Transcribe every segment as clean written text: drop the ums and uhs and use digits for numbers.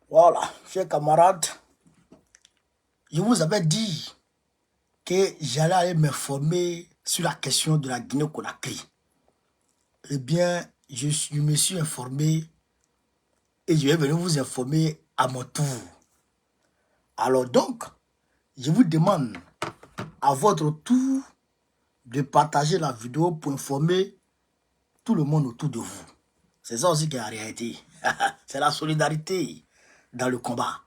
Voilà, chers camarades, je vous avais dit que j'allais aller m'informer sur la question de la Guinée-Conakry. Eh bien, je me suis informé et je vais venir vous informer à mon tour. Alors donc, je vous demande à votre tour de partager la vidéo pour informer tout le monde autour de vous. C'est ça aussi qui est la réalité. C'est la solidarité dans le combat.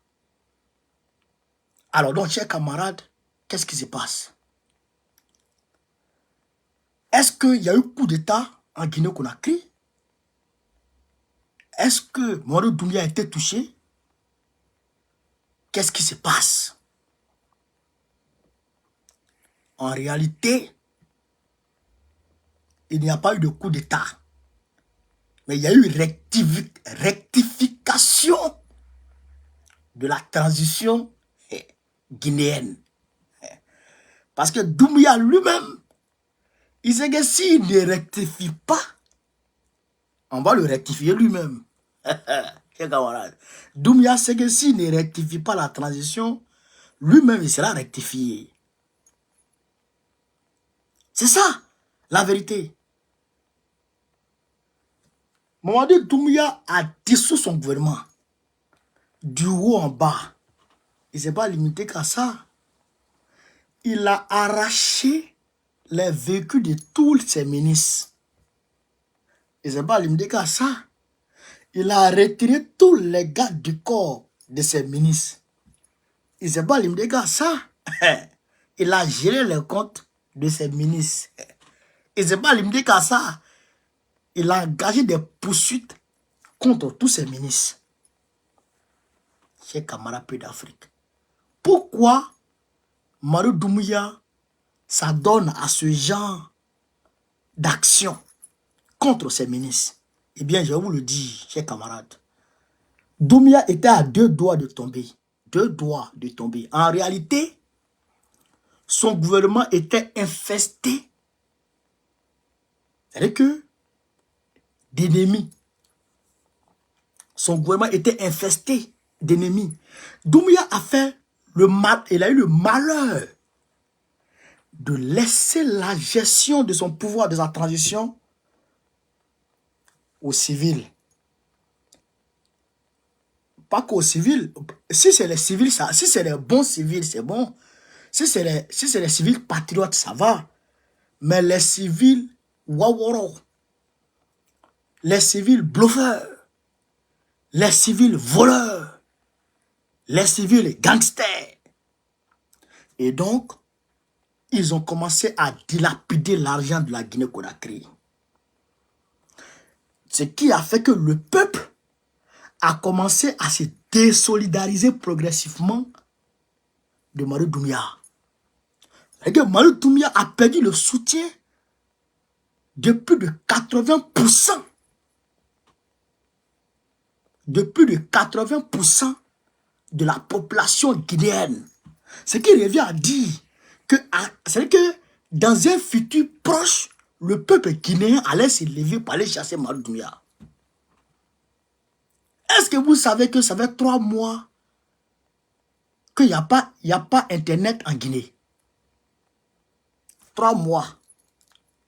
Alors donc, chers camarades, qu'est-ce qui se passe? Est-ce qu'il y a eu coup d'État en Guinée-Conakry? Est-ce que Mamadou Doumbia a été touché? Qu'est-ce qui se passe? En réalité, il n'y a pas eu de coup d'État. Mais il y a eu rectification de la transition guinéenne. Parce que Doumbia lui-même, il sait que s'il ne rectifie pas, on va le rectifier lui-même. Doumbia sait que s'il ne rectifie pas la transition, lui-même il sera rectifié. C'est ça, la vérité. Mamadou Doumbia a dissous son gouvernement. Du haut en bas. Il ne s'est pas limité qu'à ça. Il a arraché les véhicules de tous ses ministres. Il ne s'est pas limité qu'à ça. Il a retiré tous les gars du corps de ses ministres. Il ne s'est pas limité qu'à ça. Il a géré les comptes de ses ministres. Il ne s'est pas limité qu'à ça. Il a engagé des poursuites contre tous ses ministres. Chers camarades pays d'Afrique. Pourquoi Mamadou Doumbia s'adonne à ce genre d'action contre ses ministres? Eh bien, je vais vous le dire, chers camarades. Doumbia était à 2 doigts de tomber. 2 doigts de tomber. En réalité, son gouvernement était infesté. C'est-à-dire que d'ennemis. Son gouvernement était infesté d'ennemis. Doumbia a fait le mal, il a eu le malheur de laisser la gestion de son pouvoir, de sa transition aux civils. Pas qu'aux civils. Si c'est les civils, ça, si c'est les bons civils, c'est bon. Si c'est les civils patriotes, ça va. Mais les civils waworo, les civils bluffeurs, les civils voleurs, les civils gangsters. Et donc, ils ont commencé à dilapider l'argent de la Guinée-Conakry. Ce qui a fait que le peuple a commencé à se désolidariser progressivement de Mamadou Doumbia. Et que Mamadou Doumbia a perdu le soutien de plus de 80%. De plus de 80% de la population guinéenne. Ce qui revient à dire que, c'est que dans un futur proche, le peuple guinéen allait se lever pour aller chasser Mamadou Doumbia. Est-ce que vous savez que ça fait 3 mois qu'il n'y a pas Internet en Guinée? 3 mois.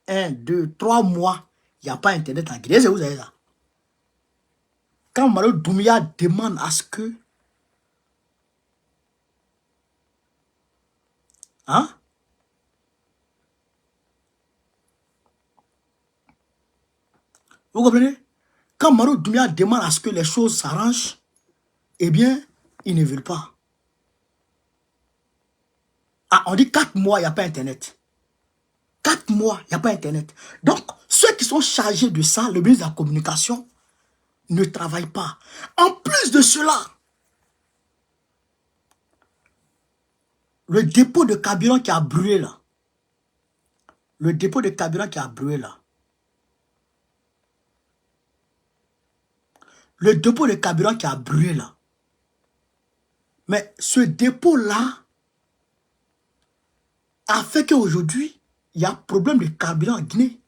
1, 2, 3 mois, il n'y a pas Internet en Guinée. Est-ce que vous savez ça? Quand Mamadou Doumbia demande à ce que... Hein? Vous comprenez? Quand Mamadou Doumbia demande à ce que les choses s'arrangent, eh bien, ils ne veulent pas. Ah, on dit 4 mois, il n'y a pas Internet. 4 mois, il n'y a pas Internet. Donc, ceux qui sont chargés de ça, le ministre de la Communication, ne travaillent pas. En plus de cela, le dépôt de carburant qui a brûlé là, le dépôt de carburant qui a brûlé là, le dépôt de carburant qui a brûlé là, mais ce dépôt-là a fait qu'aujourd'hui, il y a problème de carburant en Guinée.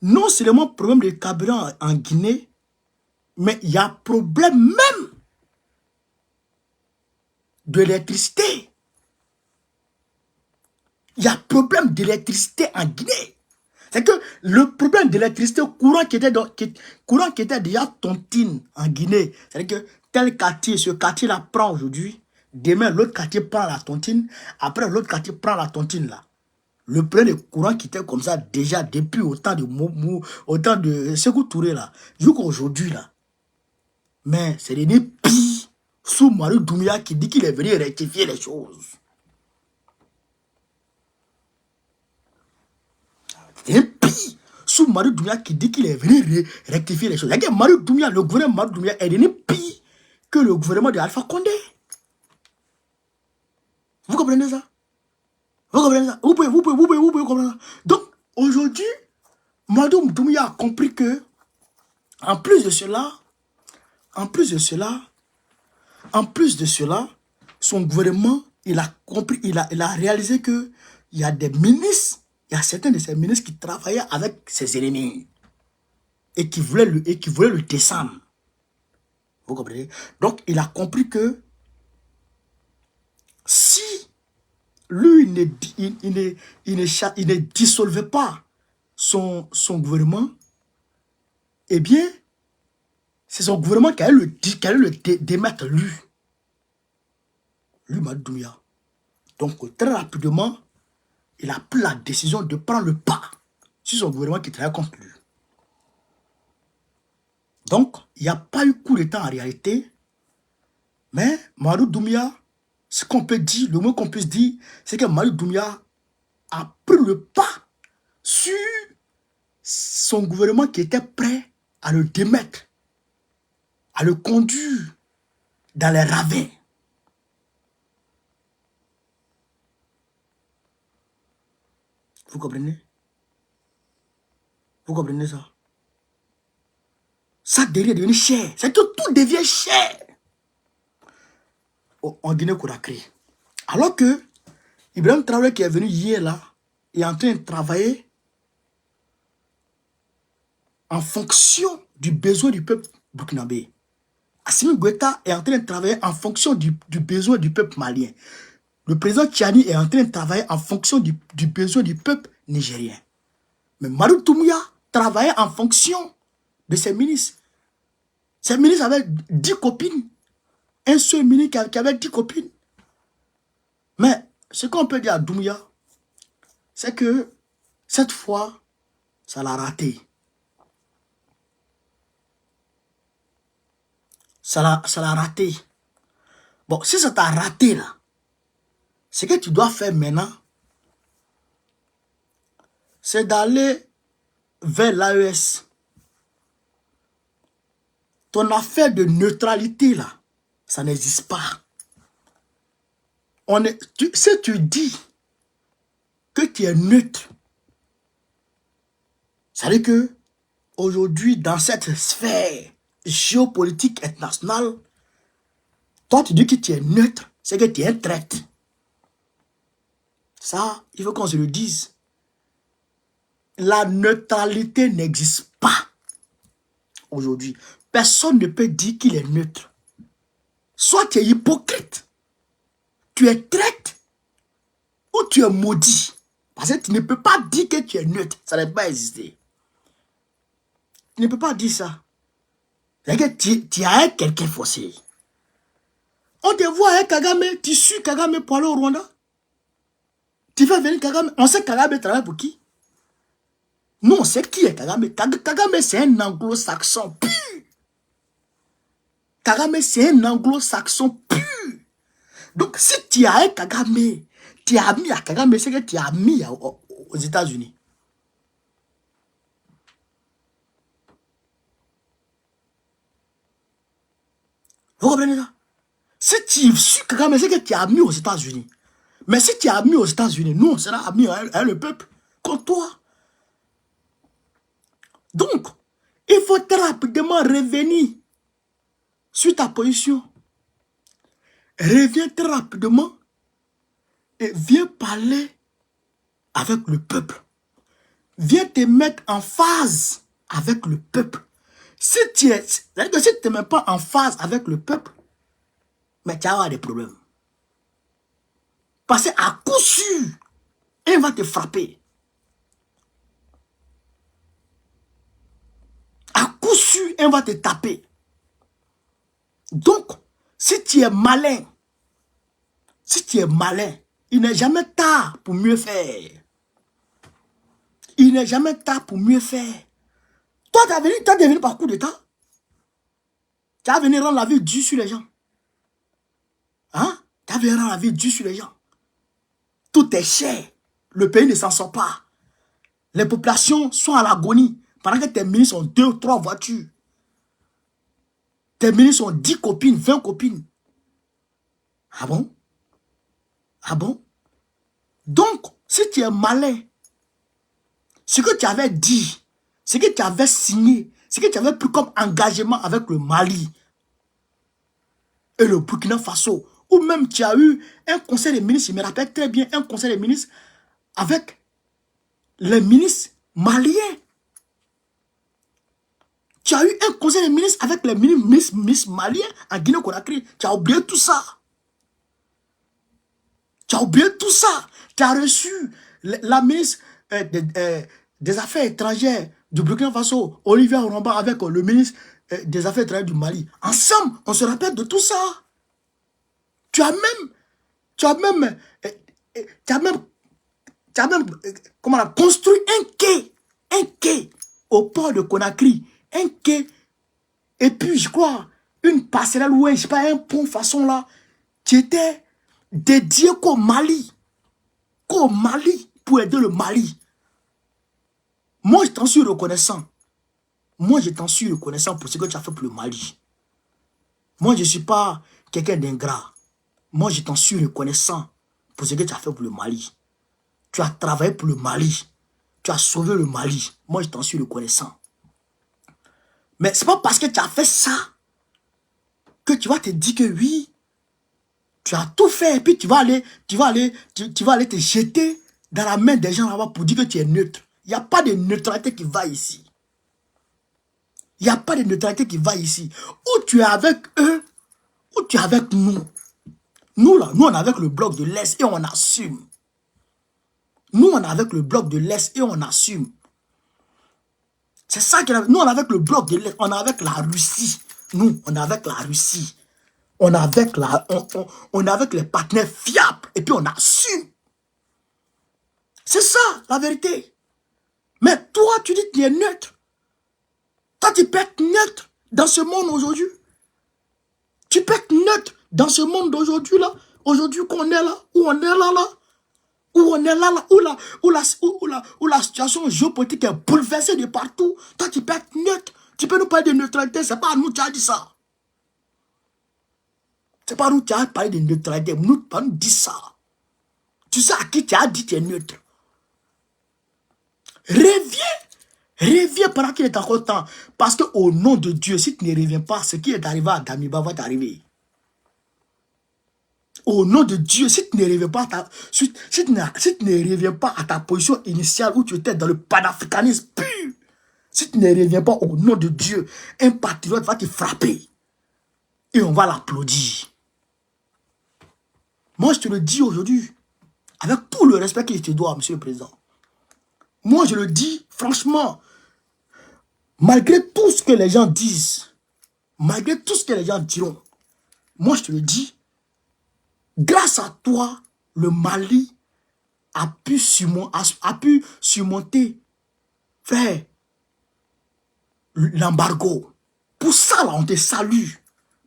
Non seulement problème de carburant en Guinée, mais il y a problème même de l'électricité. Il y a problème d'électricité en Guinée. C'est que le problème d'électricité courant qui était déjà tontine en Guinée, c'est-à-dire que tel quartier, ce quartier-là prend aujourd'hui, demain l'autre quartier prend la tontine, après l'autre quartier prend la tontine là. Le problème de courant qui était comme ça déjà depuis autant de Sékou Touré là, jusqu'aujourd'hui là. Mais c'est devenu pire sous Mamadou Doumbouya qui dit qu'il est venu rectifier les choses. C'est pire sous Mamadou Doumbouya qui dit qu'il est venu rectifier les choses. C'est-à-dire que Mamadou Doumbouya, le gouvernement Mamadou Doumbouya est devenu pire que le gouvernement de Alpha Condé. Vous comprenez ça? Vous comprenez ça? Vous pouvez comprendre ça. Donc, aujourd'hui, Mamadou Doumbouya a compris que, en plus de cela, son gouvernement, il a compris, il a réalisé que il y a des ministres, il y a certains de ces ministres qui travaillaient avec ses ennemis et qui voulaient le descendre. Vous comprenez? Donc, il a compris que si lui, il ne dissolvait pas son gouvernement, eh bien, c'est son gouvernement qui allait le démettre, lui, Mamadou Doumbouya. Donc, très rapidement, il a pris la décision de prendre le pas sur son gouvernement qui travaille contre lui. Donc, il n'y a pas eu coup d'état en réalité, mais Mamadou Doumbouya, ce qu'on peut dire, le mot qu'on puisse dire, c'est que Mamadou Doumbouya a pris le pas sur son gouvernement qui était prêt à le démettre, à le conduire dans les ravins. Vous comprenez? Vous comprenez ça? Ça devient devenu cher. C'est que tout devient cher en Guinée-Conakry. Alors que Ibrahim Traoré qui est venu hier là, est en train de travailler en fonction du besoin du peuple burkinabé. Assimi Goïta est en train de travailler en fonction du besoin du peuple malien. Le président Tchani est en train de travailler en fonction du besoin du peuple nigérien. Mais Mamadou Doumbouya travaillait en fonction de ses ministres. Ses ministres avaient 10 copines. Un seul ministre qui avait 10 copines. Mais ce qu'on peut dire à Doumbouya, c'est que cette fois, ça l'a raté. Ça l'a raté. Bon, si ça t'a raté là, ce que tu dois faire maintenant, c'est d'aller vers l'AES. Ton affaire de neutralité là, ça n'existe pas. Si tu dis que tu es neutre, ça veut dire que aujourd'hui, dans cette sphère géopolitique internationale, toi tu dis que tu es neutre, c'est que tu es un traître. Ça, il faut qu'on se le dise. La neutralité n'existe pas aujourd'hui. Personne ne peut dire qu'il est neutre. Soit tu es hypocrite, tu es traître, ou tu es maudit. Parce que tu ne peux pas dire que tu es neutre. Ça ne peut pas exister. Tu ne peux pas dire ça. C'est que tu as quelqu'un forcé. On te voit avec Kagame, tu suis Kagame pour aller au Rwanda. Tu fais venir Kagame. On sait Kagame travaille pour qui? Nous, on sait qui est Kagame. Kagame, c'est un anglo-saxon pur. Kagame, c'est un anglo-saxon pur. Donc, si tu as un Kagame, tu es ami à Kagame, c'est que tu es ami aux États-Unis. Vous comprenez ça? Si tu suis Kagame, c'est que tu es ami aux États-Unis. Mais si tu es ami aux États-Unis, nous, on sera amis avec le peuple, comme toi. Donc, il faut très rapidement revenir sur ta position. Reviens très rapidement et viens parler avec le peuple. Viens te mettre en phase avec le peuple. Si tu ne te mets pas en phase avec le peuple, mais tu vas avoir des problèmes. Parce qu'à coup sûr, il va te frapper. À coup sûr, il va te taper. Donc, si tu es malin, il n'est jamais tard pour mieux faire. Il n'est jamais tard pour mieux faire. Toi, tu es venu par coup d'état. Tu as venu rendre la vie dure sur les gens. Hein? Tu as venu rendre la vie dure sur les gens. Tout est cher. Le pays ne s'en sort pas. Les populations sont à l'agonie. Pendant que tes ministres ont 2 ou 3 voitures. Tes ministres ont 10 copines, 20 copines. Ah bon? Ah bon? Donc, si tu es malin, ce que tu avais dit, ce que tu avais signé, ce que tu avais pris comme engagement avec le Mali et le Burkina Faso, ou même tu as eu un conseil des ministres, je me rappelle très bien, un conseil des ministres avec les ministres maliens. Tu as eu un conseil des ministres avec les ministres maliens en Guinée-Conakry. Tu as oublié tout ça. Tu as oublié tout ça. Tu as reçu la ministre des Affaires étrangères du Burkina Faso, Olivier Oramba, avec le ministre des Affaires étrangères du Mali. Ensemble, on se rappelle de tout ça. Tu as même construit un quai au port de Conakry. Un quai, et puis je crois, une passerelle ou je sais pas, un pont façon là, qui était dédié qu'au Mali. Pour aider le Mali. Moi, je t'en suis reconnaissant. Moi, je t'en suis reconnaissant pour ce que tu as fait pour le Mali. Moi, je ne suis pas quelqu'un d'ingrat. Moi, je t'en suis reconnaissant pour ce que tu as fait pour le Mali. Tu as travaillé pour le Mali. Tu as sauvé le Mali. Moi, je t'en suis reconnaissant. Mais ce n'est pas parce que tu as fait ça que tu vas te dire que oui, tu as tout fait et puis tu vas aller te jeter dans la main des gens là-bas pour dire que tu es neutre. Il n'y a pas de neutralité qui va ici. Il n'y a pas de neutralité qui va ici. Ou tu es avec eux, ou tu es avec nous. Nous là, nous on est avec le bloc de l'Est et on assume. Nous on est avec le bloc de l'Est et on assume. C'est ça que nous on est avec le bloc de l'Est, on est avec la Russie. Nous, on est avec la Russie. On est avec, on est avec les partenaires fiables. Et puis on assume. C'est ça, la vérité. Mais toi, tu dis que tu es neutre. Toi, tu peux être neutre dans ce monde aujourd'hui. Tu peux être neutre dans ce monde d'aujourd'hui là. Aujourd'hui qu'on est là, où on est là. Où on est là, où la situation géopolitique est bouleversée de partout. Toi, tu peux être neutre. Tu peux nous parler de neutralité. C'est pas à nous qui a dit ça. C'est pas à nous qui a parlé de neutralité. Nous, pas nous dire ça. Tu sais à qui tu as dit que tu es neutre. Reviens pendant qu'il est encore temps. Parce qu'au nom de Dieu, si tu ne reviens pas, ce qui est arrivé à Damiba va t'arriver. Au nom de Dieu, si tu ne reviens pas, si tu ne reviens pas à ta position initiale où tu étais dans le panafricanisme pur, si tu ne reviens pas au nom de Dieu, un patriote va te frapper. Et on va l'applaudir. Moi, je te le dis aujourd'hui, avec tout le respect que je te dois, Monsieur le Président. Moi, je le dis franchement, malgré tout ce que les gens disent, malgré tout ce que les gens diront, moi, je te le dis, grâce à toi, le Mali a pu surmonter, faire l'embargo. Pour ça, là, on te salue.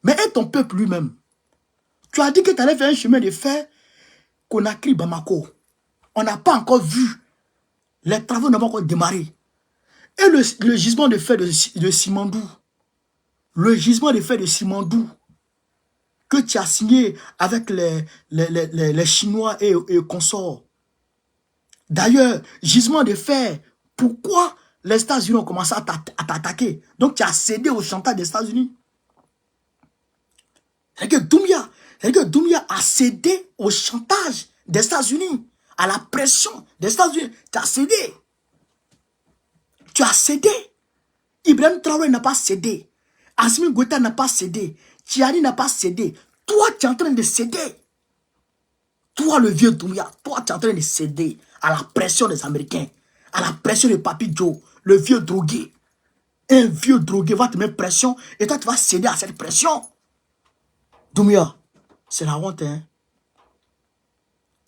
Mais et ton peuple lui-même. Tu as dit que tu allais faire un chemin de fer Conakry-Bamako. On n'a pas encore vu. Les travaux n'ont pas encore démarré. Et le gisement de fer de Simandou. Le gisement de fer de Simandou que tu as signé avec les Chinois et consorts. D'ailleurs, gisement de fer, pourquoi les États-Unis ont commencé à t'attaquer? Donc tu as cédé au chantage des États-Unis. C'est que Doumbia a cédé au chantage des États-Unis, à la pression des États-Unis. Tu as cédé. Tu as cédé. Ibrahim Traoré n'a pas cédé. Assimi Goïta n'a pas cédé. Tiani n'a pas cédé. Toi, tu es en train de céder. Toi, le vieux Doumbouya, toi, tu es en train de céder à la pression des Américains, à la pression de Papi Joe, le vieux drogué. Un vieux drogué va te mettre pression et toi, tu vas céder à cette pression. Doumbouya, c'est la honte, hein.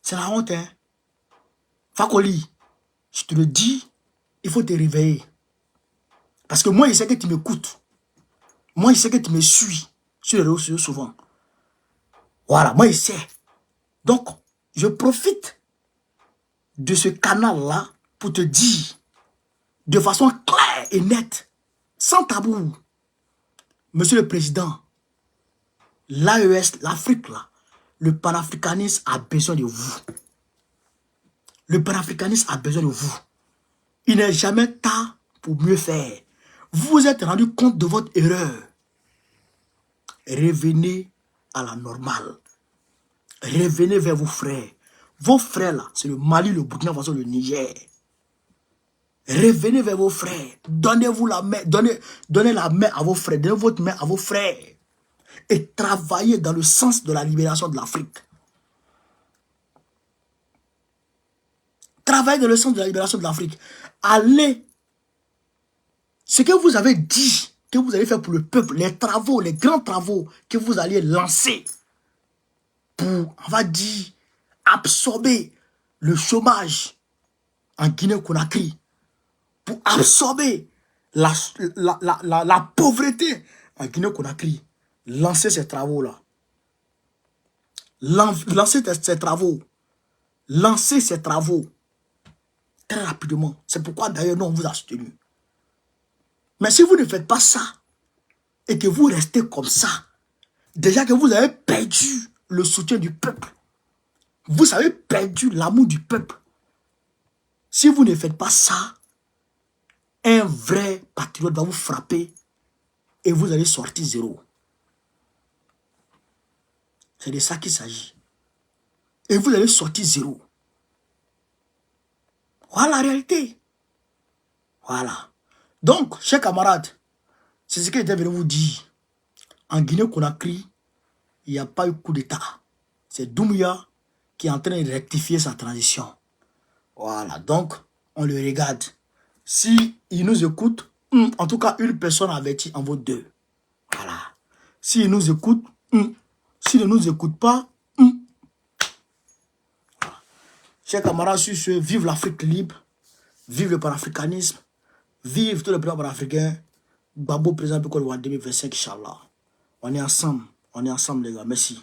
C'est la honte, hein. Fakoli, je te le dis, il faut te réveiller. Parce que moi, je sais que tu m'écoutes. Moi, je sais que tu me suis sur les réseaux sociaux souvent. Voilà, moi, je sais. Donc, je profite de ce canal-là pour te dire de façon claire et nette, sans tabou, Monsieur le Président, l'AES, l'Afrique, là, le panafricanisme a besoin de vous. Le panafricanisme a besoin de vous. Il n'est jamais tard pour mieux faire. Vous vous êtes rendu compte de votre erreur. Revenez à la normale. Revenez vers vos frères. Vos frères là, c'est le Mali, le Burkina Faso, le Niger. Revenez vers vos frères. Donnez-vous la main. Donnez la main à vos frères. Donnez votre main à vos frères. Et travaillez dans le sens de la libération de l'Afrique. Travaillez dans le sens de la libération de l'Afrique. Allez. Ce que vous avez dit, que vous allez faire pour le peuple, les travaux, les grands travaux que vous allez lancer pour, on va dire, absorber le chômage en Guinée-Conakry, pour absorber la pauvreté en Guinée-Conakry. Lancez ces travaux-là. Lancez ces travaux. Lancez ces travaux. Très rapidement. C'est pourquoi d'ailleurs nous on vous a soutenu. Mais si vous ne faites pas ça, et que vous restez comme ça, déjà que vous avez perdu le soutien du peuple, vous avez perdu l'amour du peuple. Si vous ne faites pas ça, un vrai patriote va vous frapper et vous allez sortir zéro. C'est de ça qu'il s'agit. Et vous allez sortir zéro. Voilà la réalité. Voilà. Donc, chers camarades, c'est ce que j'étais venu vous dire. En Guinée-Conakry, il n'y a pas eu coup d'État. C'est Doumbouya qui est en train de rectifier sa transition. Voilà, donc, on le regarde. Si il nous écoute, en tout cas, une personne avertie en vaut deux. Voilà. S'il nous écoute, s'il ne nous écoute pas, voilà. Chers camarades, sur ce, vive l'Afrique libre, vive le panafricanisme, vive tous les présidents panafricains, Gbagbo président de Côte d'Ivoire 2025, Inch'Allah. On est ensemble, les gars. Merci.